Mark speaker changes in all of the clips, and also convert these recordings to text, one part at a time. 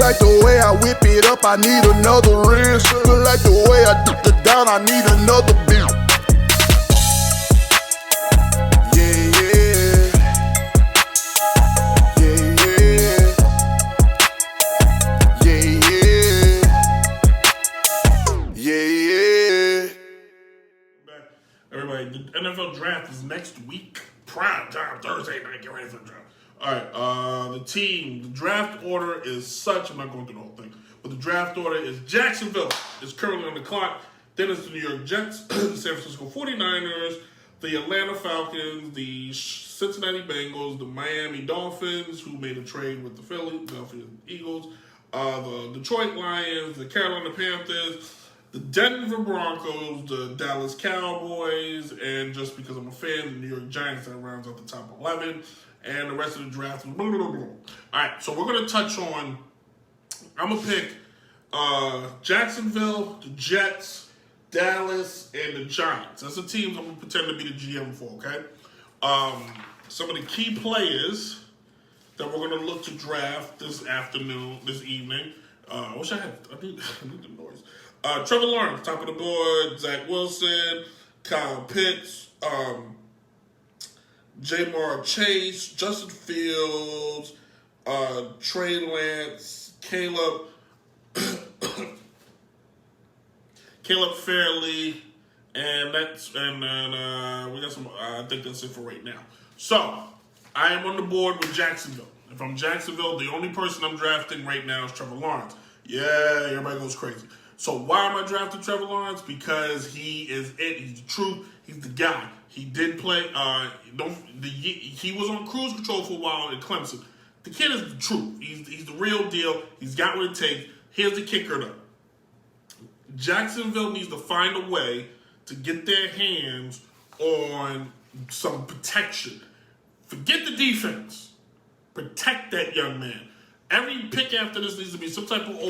Speaker 1: like the way I whip it up, I need another wrist. Look like the way I dip it down, I need another beat.
Speaker 2: Everybody, the NFL draft is next week. Prime time, Thursday night. Get ready for the draft. All right, the draft order is such. I'm not going through the whole thing, but the draft order is Jacksonville is currently on the clock. Then it's the New York Jets, the San Francisco 49ers, the Atlanta Falcons, the Cincinnati Bengals, the Miami Dolphins, who made a trade with the Philadelphia Eagles, the Detroit Lions, the Carolina Panthers, the Denver Broncos, the Dallas Cowboys, and just because I'm a fan, the New York Giants, that rounds out the top 11, and the rest of the draft. Blah, blah, blah, blah. All right, so we're going to touch on, I'm going to pick Jacksonville, the Jets, Dallas, and the Giants. That's the teams I'm going to pretend to be the GM for, okay? Some of the key players that we're going to look to draft this evening. I wish I need the noise. Trevor Lawrence, top of the board. Zach Wilson, Kyle Pitts, Jamar Chase, Justin Fields, Trey Lance, Caleb Fairley, and then we got some. I think that's it for right now. So I am on the board with Jacksonville. If I'm Jacksonville, the only person I'm drafting right now is Trevor Lawrence. Yeah, everybody goes crazy. So why am I drafting Trevor Lawrence? Because he is it. He's the truth. He's the guy. He did play. He was on cruise control for a while at Clemson. The kid is the truth. He's the real deal. He's got what it takes. Here's the kicker, though. Jacksonville needs to find a way to get their hands on some protection. Forget the defense. Protect that young man. Every pick after this needs to be some type of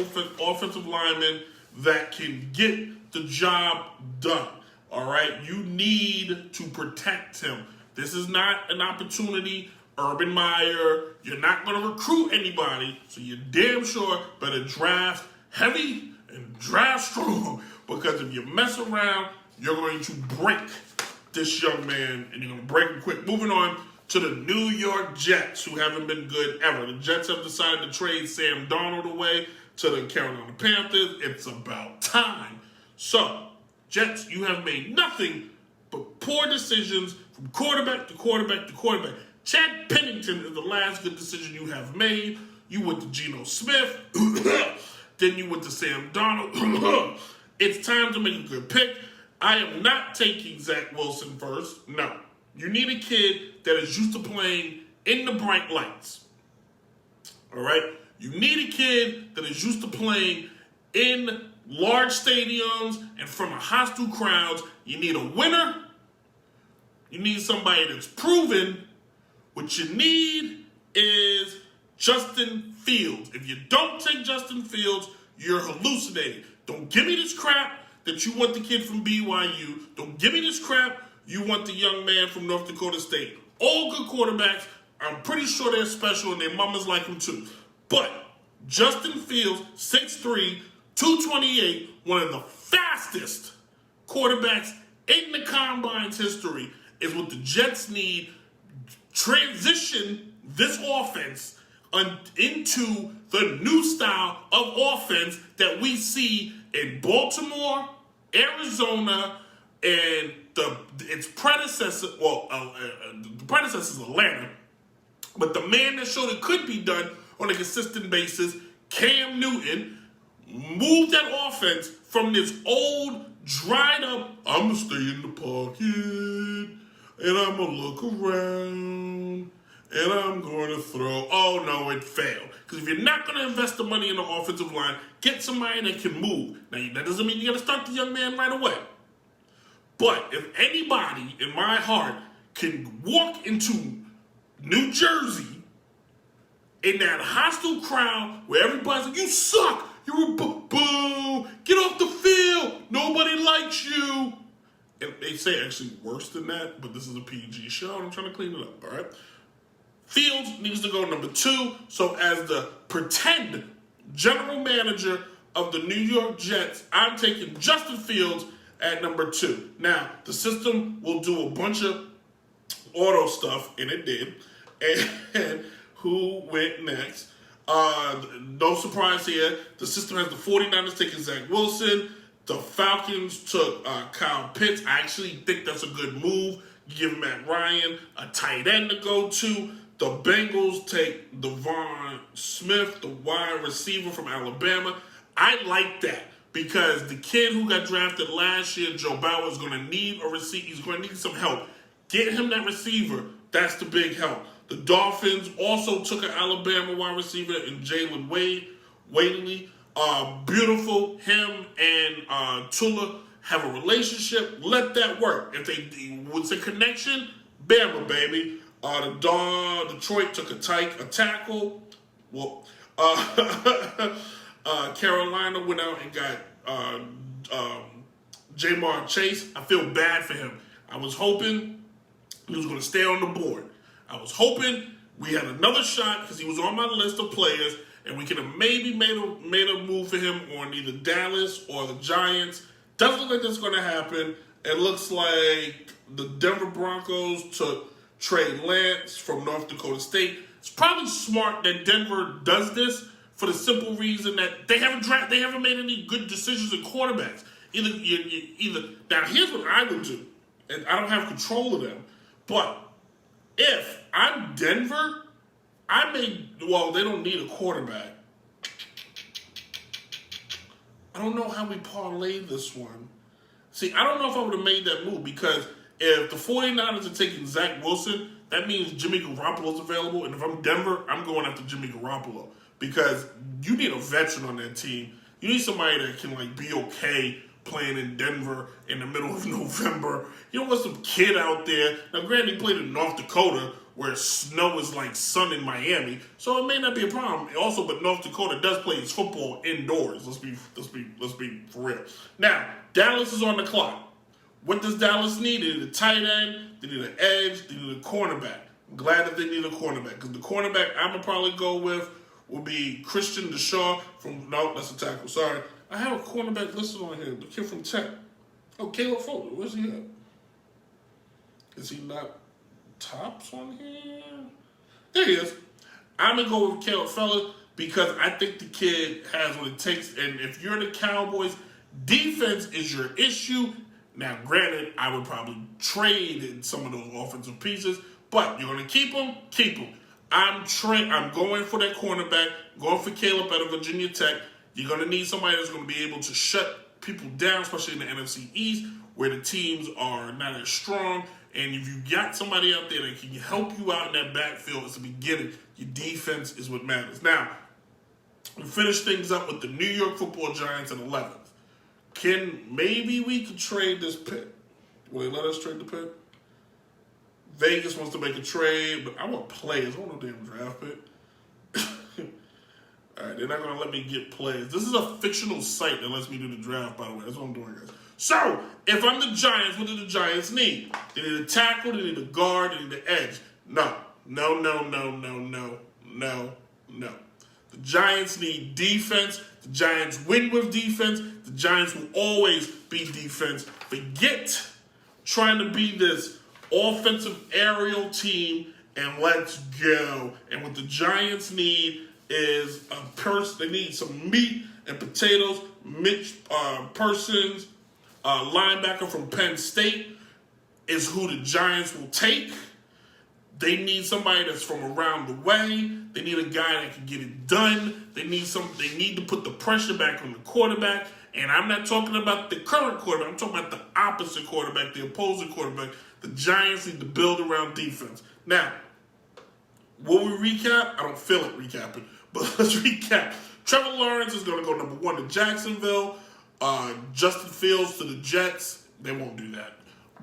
Speaker 2: offensive lineman that can get the job done. All right? You need to protect him. This is not an opportunity. Urban Meyer, you're not going to recruit anybody, so you're damn sure better draft heavy and draft strong, because if you mess around, you're going to break this young man, and you're going to break him quick. Moving on to the New York Jets, who haven't been good ever. The Jets have decided to trade Sam Darnold away to the Carolina Panthers. It's about time. So, Jets, you have made nothing but poor decisions from quarterback to quarterback to quarterback. Chad Pennington is the last good decision you have made. You went to Geno Smith. Then you went to Sam Darnold. It's time to make a good pick. I am not taking Zach Wilson first. No. You need a kid that is used to playing in the bright lights. All right? You need a kid that is used to playing in large stadiums and from hostile crowds. You need a winner. You need somebody that's proven. What you need is Justin Fields. If you don't take Justin Fields, you're hallucinating. Don't give me this crap that you want the kid from BYU. Don't give me this crap you want the young man from North Dakota State. All good quarterbacks. I'm pretty sure they're special and their mamas like them too. But Justin Fields, 6'3", 228, one of the fastest quarterbacks in the Combine's history, is what the Jets need. Transition this offense into the new style of offense that we see in Baltimore, Arizona, and its predecessor. The predecessor is Atlanta, but the man that showed it could be done on a consistent basis, Cam Newton, moved that offense from this old, dried up, I'm going to stay in the pocket, and I'm going to look around, and I'm going to throw. Oh, no, it failed. Because if you're not going to invest the money in the offensive line, get somebody that can move. Now, that doesn't mean you got to start the young man right away. But if anybody in my heart can walk into New Jersey in that hostile crowd where everybody's like, you suck, you're a boo, get off the field, nobody likes you. And they say actually worse than that, but this is a PG show and I'm trying to clean it up, all right? Fields needs to go number 2, so as the pretend general manager of the New York Jets, I'm taking Justin Fields at number 2. Now, the system will do a bunch of auto stuff, and it did. And who went next? No surprise here. The system has the 49ers taking Zach Wilson. The Falcons took Kyle Pitts. I actually think that's a good move. You give Matt Ryan a tight end to go to. The Bengals take Devon Smith, the wide receiver from Alabama. I like that because the kid who got drafted last year, Joe Burrow, is going to need a receiver. He's going to need some help. Get him that receiver. That's the big help. The Dolphins also took an Alabama wide receiver in Jalen Wadley. Beautiful. Him and Tula have a relationship. Let that work. If it's a connection, Bama, baby. Detroit took a tackle. Well, Carolina went out and got Jamar Chase. I feel bad for him. I was hoping he was going to stay on the board. I was hoping we had another shot because he was on my list of players, and we could have maybe made a move for him on either Dallas or the Giants. Doesn't look like that's going to happen. It looks like the Denver Broncos took Trey Lance from North Dakota State. It's probably smart that Denver does this for the simple reason that they haven't made any good decisions in quarterbacks. Either now here's what I would do, and I don't have control of them, but if I'm Denver, they don't need a quarterback. I don't know how we parlay this one. See, I don't know if I would have made that move because if the 49ers are taking Zach Wilson, that means Jimmy Garoppolo's available. And if I'm Denver, I'm going after Jimmy Garoppolo because you need a veteran on that team. You need somebody that can be okay playing in Denver in the middle of November. You don't want some kid out there. Now, granted, he played in North Dakota where snow is like sun in Miami, so it may not be a problem. Also, but North Dakota does play its football indoors. Let's be for real. Now, Dallas is on the clock. What does Dallas need? They need a tight end, they need an edge, they need a cornerback. I'm glad that they need a cornerback because the cornerback I'm gonna probably go with will be Christian Deshaw that's a tackle. Sorry. I have a cornerback listed on here. The kid from Tech. Oh, Caleb Fuller. Where's he at? Is he not tops on here? There he is. I'm going to go with Caleb Fuller because I think the kid has what it takes. And if you're the Cowboys, defense is your issue. Now, granted, I would probably trade in some of those offensive pieces, but you're going to keep them? Keep them. I'm going for that cornerback, going for Caleb out of Virginia Tech. You're going to need somebody that's going to be able to shut people down, especially in the NFC East, where the teams are not as strong. And if you got somebody out there that can help you out in that backfield at the beginning, your defense is what matters. Now, we finish things up with the New York Football Giants at 11th. Maybe we could trade this pick. Will they let us trade the pick? Vegas wants to make a trade, but I want players. I want no damn draft pick. All right, they're not going to let me get players. This is a fictional site that lets me do the draft, by the way. That's what I'm doing, guys. So, if I'm the Giants, what do the Giants need? They need a tackle, they need a guard, they need an edge. No. The Giants need defense. The Giants win with defense. The Giants will always be defense. Forget trying to be this offensive aerial team and let's go. And what the Giants need is a person. They need some meat and potatoes. Parsons, linebacker from Penn State, is who the Giants will take. They need somebody that's from around the way. They need a guy that can get it done. They need to put the pressure back on the quarterback. And I'm not talking about the current quarterback. I'm talking about the opposite quarterback, the opposing quarterback. The Giants need to build around defense. Now, will we recap? I don't feel it recapping. But let's recap. Trevor Lawrence is going to go number 1 to Jacksonville. Justin Fields to the Jets. They won't do that.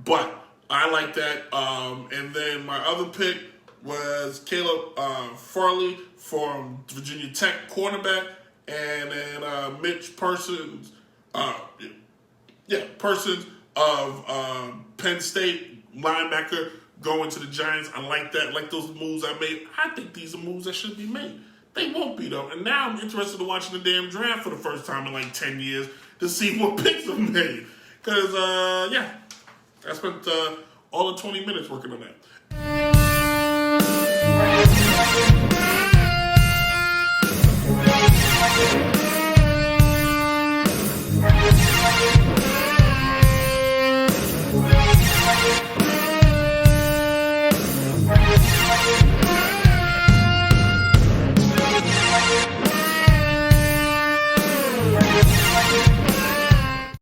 Speaker 2: But I like that. And then my other pick was Caleb Farley from Virginia Tech, cornerback. And then Mitch Parsons, Parsons of Penn State, linebacker, going to the Giants. I like that. I like those moves I made. I think these are moves that should be made. They won't be, though. And now I'm interested in watching the damn draft for the first time in like 10 years to see what picks are made. Because, I spent all of 20 minutes working on that.